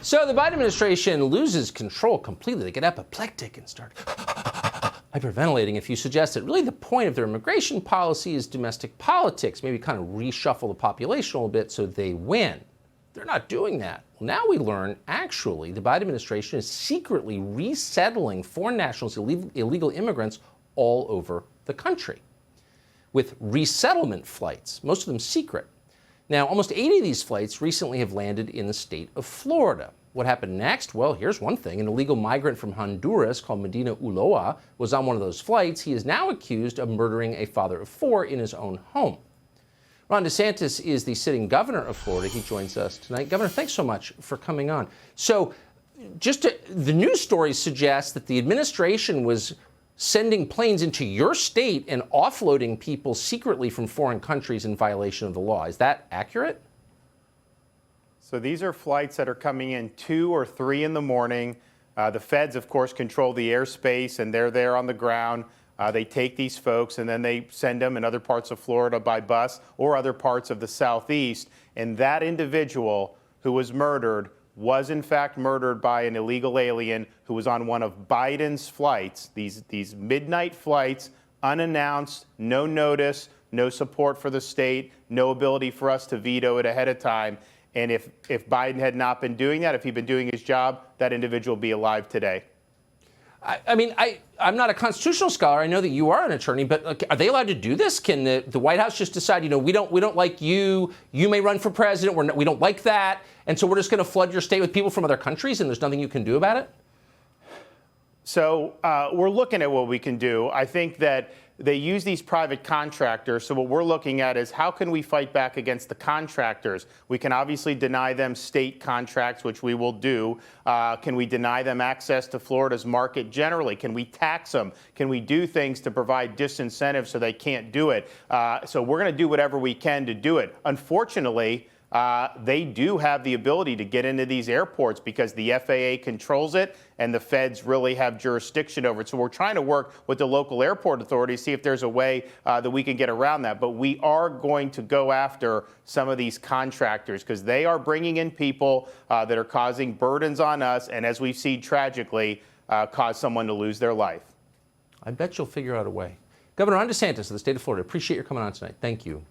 So the Biden administration loses control completely. They get apoplectic and start hyperventilating if you suggest that really the point of their immigration policy is domestic politics, maybe kind of reshuffle the population a little bit so they win. They're not doing that. Well, now we learn, actually, the Biden administration is secretly resettling foreign nationals, illegal immigrants all over the country with resettlement flights, most of them secret. Now, almost 80 of these flights recently have landed in the state of Florida. What happened next? Well, here's one thing. An illegal migrant from Honduras called Medina Ulloa was on one of those flights. He is now accused of murdering a father of four in his own home. Ron DeSantis is the sitting governor of Florida. He joins us tonight. Governor, thanks so much for coming on. So the news stories suggest that the administration was sending planes into your state and offloading people secretly from foreign countries in violation of the law. Is that accurate? So these are flights that are coming in 2 or 3 in the morning. The feds, of course, control the airspace, and they're there on the ground. They take these folks, and then they send them in other parts of Florida by bus or other parts of the southeast. And that individual who was murdered was in fact murdered by an illegal alien who was on one of Biden's flights, these midnight flights, unannounced, no notice, no support for the state, no ability for us to veto it ahead of time. And if Biden had not been doing that, if he'd been doing his job, that individual would be alive today. I'm not a constitutional scholar. I know that you are an attorney, but are they allowed to do this? Can the White House just decide, we don't like you, you may run for president, we don't like that, and so we're just going to flood your state with people from other countries and there's nothing you can do about it? So we're looking at what we can do. I think that they use these private contractors. So what we're looking at is how can we fight back against the contractors? We can obviously deny them state contracts, which we will do. Can we deny them access to Florida's market generally? Can we tax them? Can we do things to provide disincentives so they can't do it? So we're going to do whatever we can to do it. Unfortunately, they do have the ability to get into these airports because the FAA controls it and the feds really have jurisdiction over it. So we're trying to work with the local airport authorities, see if there's a way that we can get around that. But we are going to go after some of these contractors because they are bringing in people that are causing burdens on us and, as we've seen tragically, cause someone to lose their life. I bet you'll figure out a way. Governor Ron DeSantis of the state of Florida, appreciate your coming on tonight. Thank you.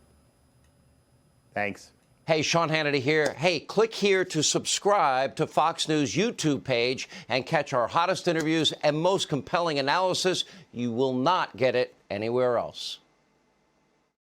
Thanks. Hey, Sean Hannity here. Hey, click here to subscribe to Fox News YouTube page and catch our hottest interviews and most compelling analysis. You will not get it anywhere else.